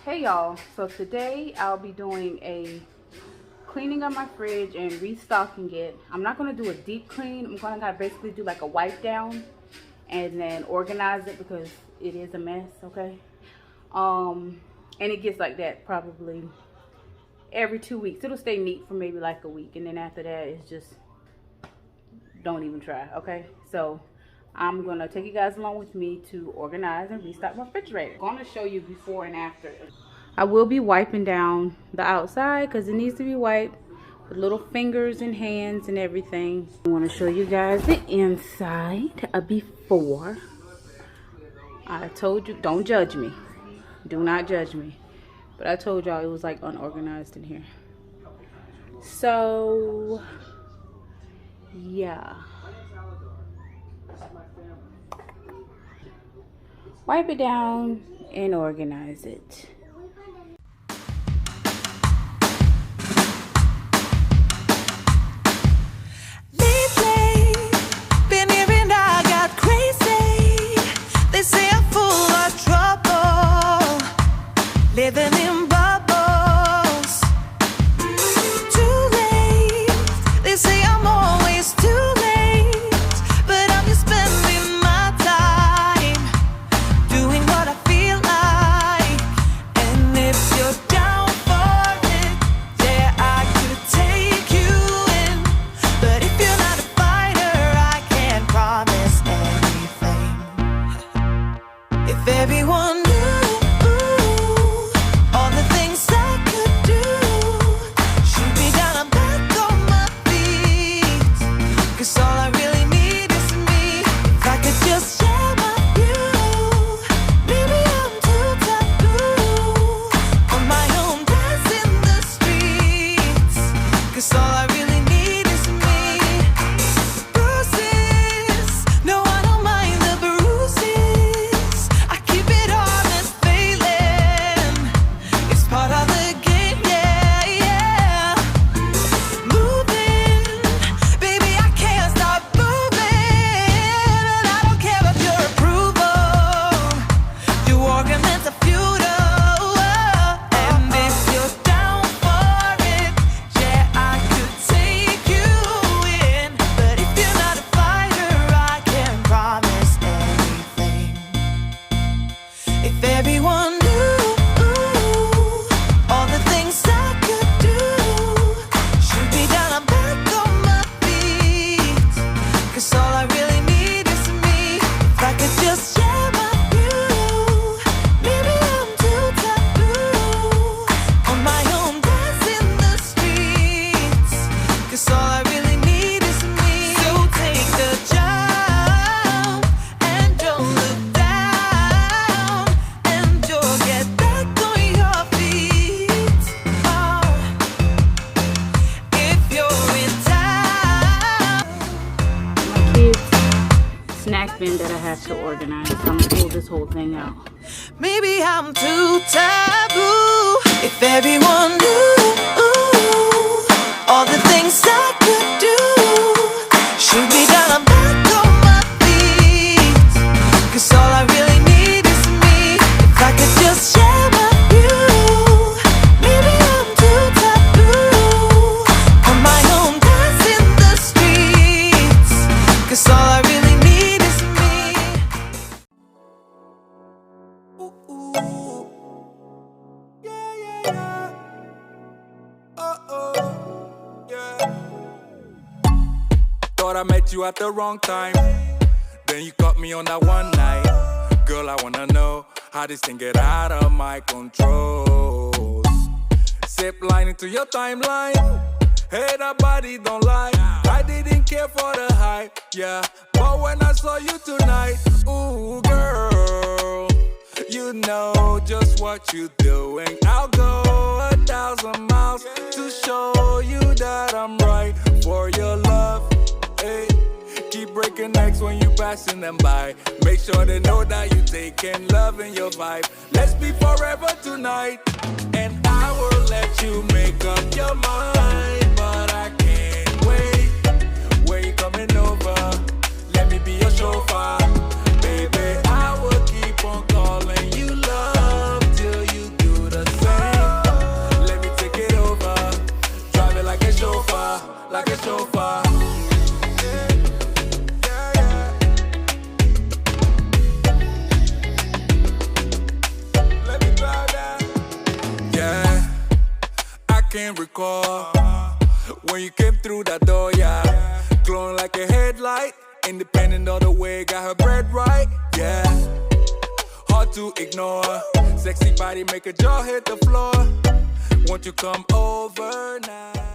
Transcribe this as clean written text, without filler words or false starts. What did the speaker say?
Hey y'all, so today I'll be doing a cleaning of my fridge and restocking it. I'm not going to do a deep clean. I'm going to basically do like a wipe down and then organize it because it is a mess, okay? And it gets like that probably every 2 weeks. It'll stay neat for maybe like a week, and then after that it's just don't even try, okay? So I'm gonna take you guys along with me to organize and restock my refrigerator. I'm gonna show you before and after. I will be wiping down the outside because it needs to be wiped with little fingers and hands and everything. I want to show you guys the inside before. I told you, don't judge me. Do not judge me. But I told y'all it was like unorganized in here. So, yeah. Wipe it down and organize it. Lately, been hearing I got crazy. They say I'm full of trouble, living in bubbles. Too late, they say I'm always too late, but I'm just spending my time doing what I feel like. And if you're down for it, yeah, I could take you in. But if you're not a fighter, I can't promise anything. If everyone knew all the things I could do, shoot me down, I'm back on my feet. 'Cause all I really need is me. If I could just share my view, maybe I'm too taboo on my own, dance in the streets. 'Cause all I really need is me. Bruises, no, I don't mind the bruises. I keep it honest, failing. It's part of the game, yeah, yeah. Moving, baby, I can't stop moving. And I don't care about your approval. Your arguments are futile. And if you're down for it, yeah, I could take you in. But if you're not a fighter, I can't promise anything. If everyone knew all the things I could do, shoot me down, I'm back on my feet. 'Cause all I really need is me. If I could just share my view, maybe I'm too taboo on my own, dance in the streets. 'Cause all I really need is me. So take the jump and don't look down, and you'll get back on your feet. Oh, if you're in town. My kids' snack bin that I have to organize. So I'm gonna pull this whole thing out. Maybe I'm too taboo. If everyone knew all the things I could do, shoot me down, I'm back on my feet. 'Cause all I really need is me. If I could just share my view, maybe I'm too taboo on my own, dance in the streets. 'Cause all I really need is me. Ooh, yeah, yeah, yeah. Yeah. Thought I met you at the wrong time. Then you caught me on that one night. Girl, I wanna know how this thing get out of my control. Zip line into your timeline. Hey, that body don't lie. I didn't care for the hype, yeah. But when I saw you tonight, ooh, girl, you know just what you're doing. I'll go 1,000 miles to show you that I'm right for your love. Hey, keep breaking necks when you passing them by. Make sure they know that you taking love in your vibe. Let's be forever tonight, and I will let you make up your mind. But I can't wait. Where you coming over? Let me be your chauffeur, baby. I will keep on calling you love till you do the chauffeur. Let me drive that. Yeah, I can't recall when you came through that door, yeah. Glowing like a headlight, independent all the way, got her bread right, yeah. Hard to ignore, sexy body make a jaw hit the floor. Won't you come over now?